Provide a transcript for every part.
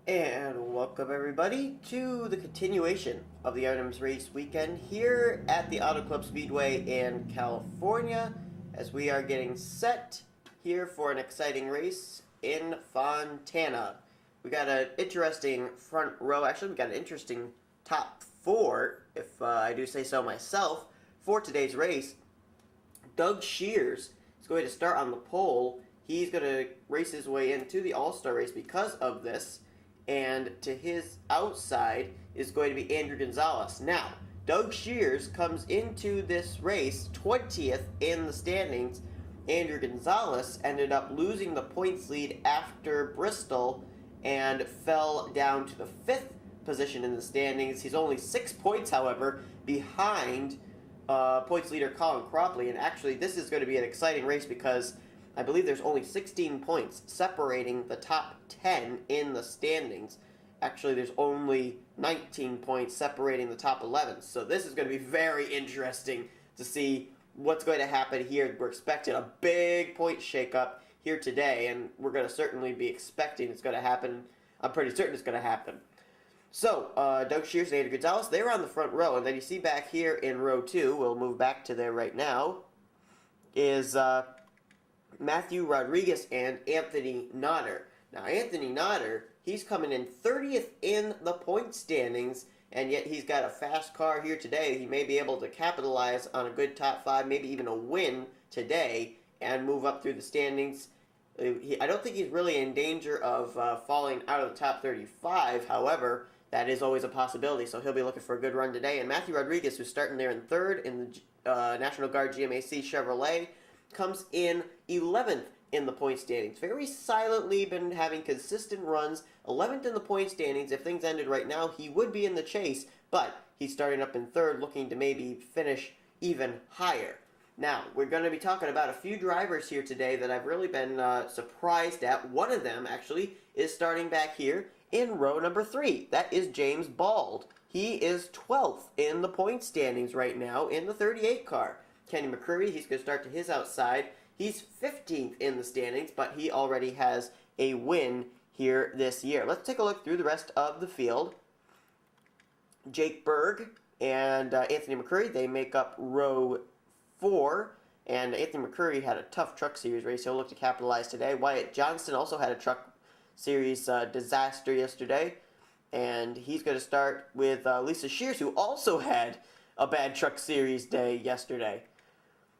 And welcome everybody to the continuation of the Items Race Weekend here at the Auto Club Speedway in California as we are getting set here for an exciting race in Fontana. We got an interesting front row, actually we got an interesting top four, if I do say so myself, for today's race. Doug Shears is going to start on the pole. He's going to race his way into the All-Star race because of this. And to his outside is going to be Andrew Gonzalez. Now, Doug Shears comes into this race 20th in the standings. Andrew Gonzalez ended up losing the points lead after Bristol and fell down to the 5th position in the standings. He's only 6 points, however, behind points leader Colin Cropley. And actually, this is going to be an exciting race because I believe there's only 16 points separating the top 10 in the standings. Actually, there's only 19 points separating the top 11. So this is going to be very interesting to see what's going to happen here. We're expecting a big point shakeup here today, and we're going to certainly be expecting it's going to happen. I'm pretty certain it's going to happen. So, Doug Shears and Andrew Gonzalez, they're on the front row. And then you see back here in row 2, we'll move back to there right now, is Matthew Rodriguez and Anthony Nodder. Now, Anthony Nodder, he's coming in 30th in the point standings, and yet he's got a fast car here today. He may be able to capitalize on a good top 5, maybe even a win today, and move up through the standings. I don't think he's really in danger of falling out of the top 35, however, that is always a possibility, so he'll be looking for a good run today. And Matthew Rodriguez, who's starting there in 3rd in the National Guard GMAC Chevrolet, comes in 11th in the point standings. Very silently been having consistent runs. 11th in the point standings. If things ended right now, he would be in the chase, but he's starting up in 3rd, looking to maybe finish even higher. Now, we're going to be talking about a few drivers here today that I've really been surprised at. One of them, actually, is starting back here in row number 3. That is James Bald. He is 12th in the point standings right now in the 38 car. Kenny McCreary, he's going to start to his outside. He's 15th in the standings, but he already has a win here this year. Let's take a look through the rest of the field. Jake Berg and Anthony McCreary, they make up row 4. And Anthony McCreary had a tough Truck Series race. He'll look to capitalize today. Wyatt Johnston also had a Truck Series disaster yesterday. And he's going to start with Lisa Shears, who also had a bad Truck Series day yesterday.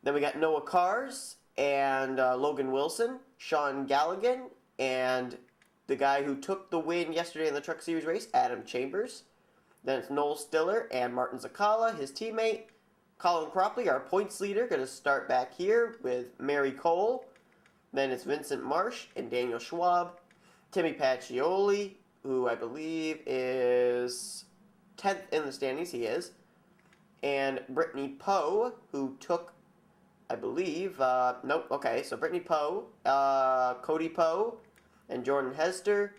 Then we got Noah Kars and Logan Wilson, Sean Galligan, and the guy who took the win yesterday in the Truck Series race, Adam Chambers. Then it's Noel Stiller and Martin Zakala, his teammate. Colin Cropley, our points leader, going to start back here with Mary Cole. Then it's Vincent Marsh and Daniel Schwab. Timmy Pacioli, who I believe is 10th in the standings, he is. And Brittany Poe, who took, I believe, nope, okay, so Brittany Poe, Cody Poe, and Jordan Hester,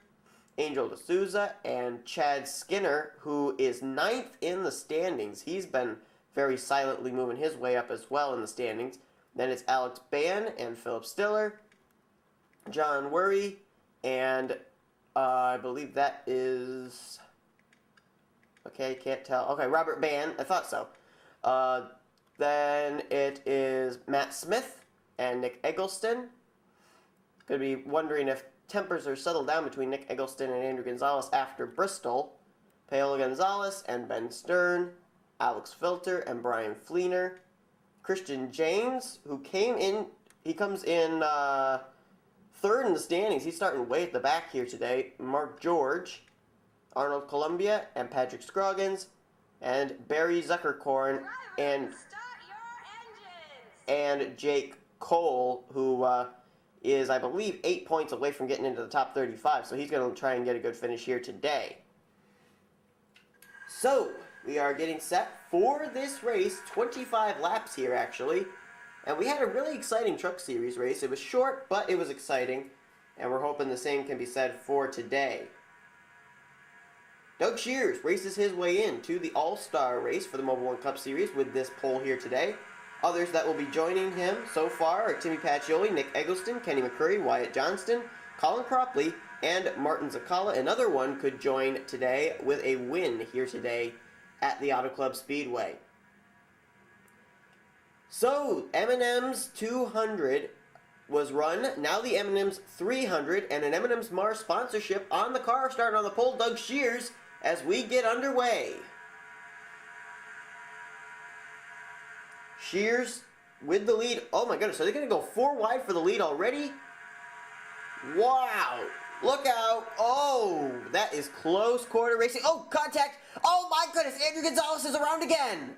Angel D'Souza, and Chad Skinner, who is 9th in the standings. He's been very silently moving his way up as well in the standings. Then it's Alex Ban and Philip Stiller, John Worry, and I believe that is, okay, can't tell, okay, Robert Ban, I thought so. Then it is Matt Smith and Nick Eggleston. Going to be wondering if tempers are settled down between Nick Eggleston and Andrew Gonzalez after Bristol. Paola Gonzalez and Ben Stern. Alex Filter and Brian Fleener. Christian James, who comes in 3rd in the standings. He's starting way at the back here today. Mark George, Arnold Columbia, and Patrick Scroggins, and Barry Zuckerkorn, and Jake Cole, who is, I believe, 8 points away from getting into the top 35, so he's going to try and get a good finish here today. So, we are getting set for this race, 25 laps here, actually, and we had a really exciting Truck Series race. It was short, but it was exciting, and we're hoping the same can be said for today. Doug Shears races his way into the All-Star race for the Mobil 1 Cup Series with this pole here today. Others that will be joining him so far are Timmy Pacioli, Nick Eggleston, Kenny McCreary, Wyatt Johnston, Colin Cropley and Martin Zakala. Another one could join today with a win here today at the Auto Club Speedway. So, M&M's 200 was run. Now the M&M's 300 and an M&M's Mars sponsorship on the car, starting on the pole, Doug Shears, as we get underway. Shears with the lead. Oh my goodness, are they going to go 4 wide for the lead already? Wow. Look out. Oh, that is close quarter racing. Oh, contact. Oh my goodness, Andrew Gonzalez is around again.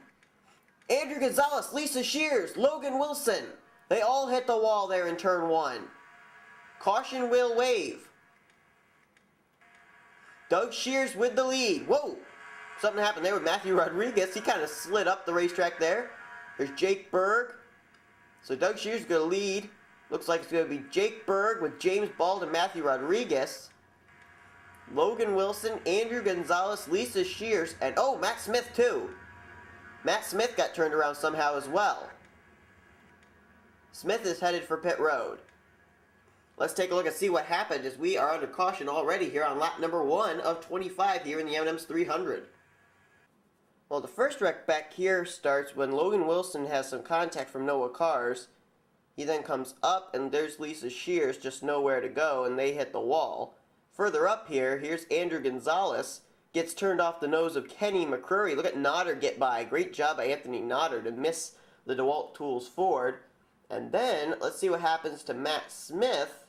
Andrew Gonzalez, Lisa Shears, Logan Wilson. They all hit the wall there in turn 1. Caution will wave. Doug Shears with the lead. Whoa. Something happened there with Matthew Rodriguez. He kind of slid up the racetrack there. There's Jake Berg. So Doug Shears is going to lead. Looks like it's going to be Jake Berg with James Bald and Matthew Rodriguez. Logan Wilson, Andrew Gonzalez, Lisa Shears, and oh, Matt Smith too. Matt Smith got turned around somehow as well. Smith is headed for pit road. Let's take a look and see what happened as we are under caution already here on lap number 1 of 25 here in the M&M's 300. Well, the first wreck back here starts when Logan Wilson has some contact from Noah Cars. He then comes up, and there's Lisa Shears, just nowhere to go, and they hit the wall. Further up here, here's Andrew Gonzalez, gets turned off the nose of Kenny McCrory. Look at Nodder get by. Great job by Anthony Nodder to miss the DeWalt Tools Ford. And then, let's see what happens to Matt Smith.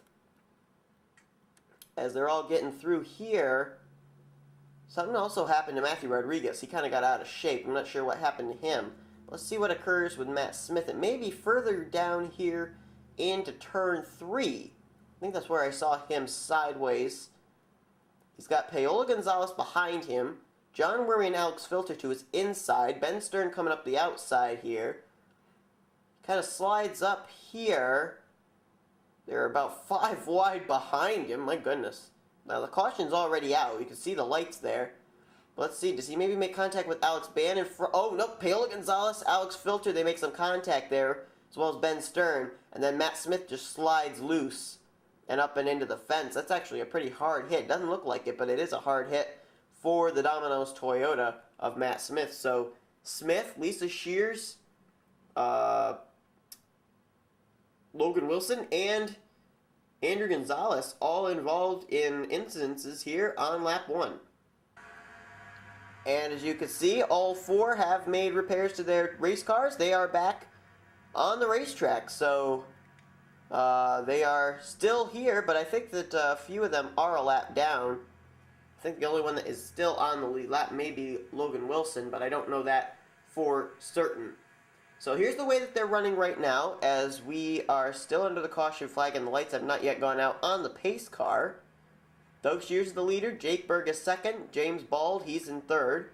As they're all getting through here, something also happened to Matthew Rodriguez. He kind of got out of shape. I'm not sure what happened to him. Let's see what occurs with Matt Smith. It may be further down here into turn 3. I think that's where I saw him sideways. He's got Paola Gonzalez behind him. John Worry and Alex Filter to his inside. Ben Stern coming up the outside here. Kind of slides up here. They're about 5 wide behind him. My goodness. Now the caution's already out. You can see the lights there. Let's see. Does he maybe make contact with Alex Bannon? Oh, nope. Paola Gonzalez, Alex Filter. They make some contact there, as well as Ben Stern. And then Matt Smith just slides loose and up and into the fence. That's actually a pretty hard hit. Doesn't look like it, but it is a hard hit for the Domino's Toyota of Matt Smith. So Smith, Lisa Shears, Logan Wilson, and Andrew Gonzalez all involved in incidences here on lap 1. And as you can see, all 4 have made repairs to their race cars. They are back on the racetrack. So they are still here, but I think that a few of them are a lap down. I think the only one that is still on the lead lap may be Logan Wilson, but I don't know that for certain. So here's the way that they're running right now, as we are still under the caution flag and the lights have not yet gone out on the pace car. Doug Shears is the leader, Jake Berg is second, James Bald, he's in third.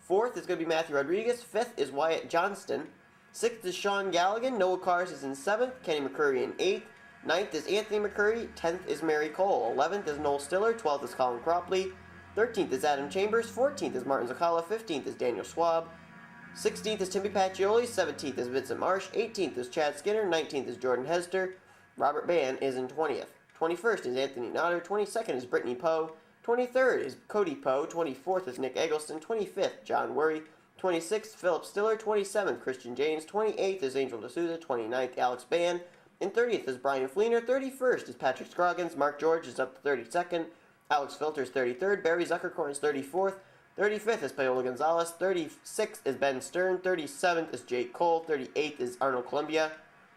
4th is going to be Matthew Rodriguez, 5th is Wyatt Johnston. 6th is Sean Galligan, Noah Cars is in 7th, Kenny McCurry in 8th. 9th is Anthony McCurry, 10th is Mary Cole, 11th is Noel Stiller, 12th is Colin Cropley, 13th is Adam Chambers, 14th is Martin Zakala, 15th is Daniel Schwab, 16th is Timmy Pacioli, 17th is Vincent Marsh, 18th is Chad Skinner, 19th is Jordan Hester, Robert Bann is in 20th. 21st is Anthony Nodder, 22nd is Brittany Poe, 23rd is Cody Poe, 24th is Nick Eggleston, 25th John Worry, 26th Philip Stiller, 27th Christian James, 28th is Angel D'Souza, 29th Alex Bann, and 30th is Brian Fleener, 31st is Patrick Scroggins, Mark George is up to 32nd, Alex Filter is 33rd, Barry Zuckerkorn is 34th, 35th is Paola Gonzalez, 36th is Ben Stern, 37th is Jake Cole, 38th is Arnold Columbia,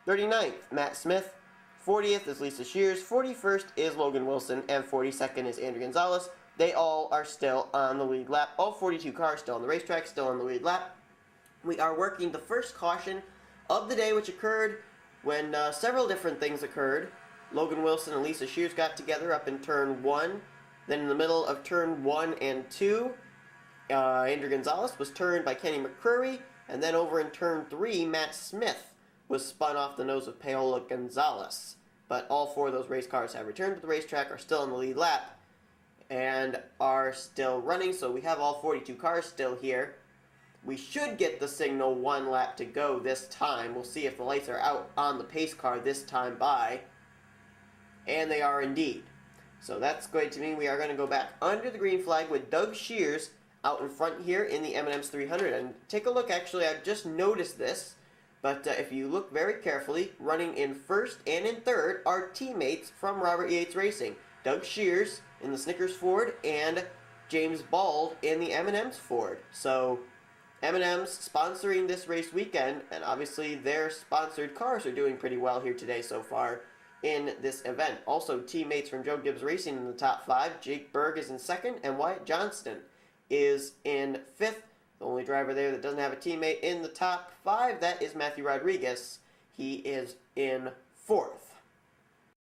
39th Matt Smith, 40th is Lisa Shears, 41st is Logan Wilson, and 42nd is Andrew Gonzalez. They all are still on the lead lap. All 42 cars still on the racetrack, still on the lead lap. We are working the first caution of the day, which occurred when several different things occurred. Logan Wilson and Lisa Shears got together up in turn 1. Then in the middle of turn 1 and 2, Andrew Gonzalez was turned by Kenny McCrory. And then over in turn 3, Matt Smith was spun off the nose of Paola Gonzalez. But all 4 of those race cars have returned to the racetrack, are still in the lead lap, and are still running. So we have all 42 cars still here. We should get the signal 1 lap to go this time. We'll see if the lights are out on the pace car this time by. And they are indeed. So that's going to mean we are going to go back under the green flag with Doug Shears out in front here in the M&M's 300. And take a look, actually, I've just noticed this, but if you look very carefully, running in first and in third are teammates from Robert Yates Racing. Doug Shears in the Snickers Ford and James Bald in the M&M's Ford. So M&M's sponsoring this race weekend, and obviously their sponsored cars are doing pretty well here today so far in this event. Also, teammates from Joe Gibbs Racing in the top 5. Jake Berg is in second, and Wyatt Johnston is in 5th. The only driver there that doesn't have a teammate in the top 5, that is Matthew Rodriguez. He is in 4th.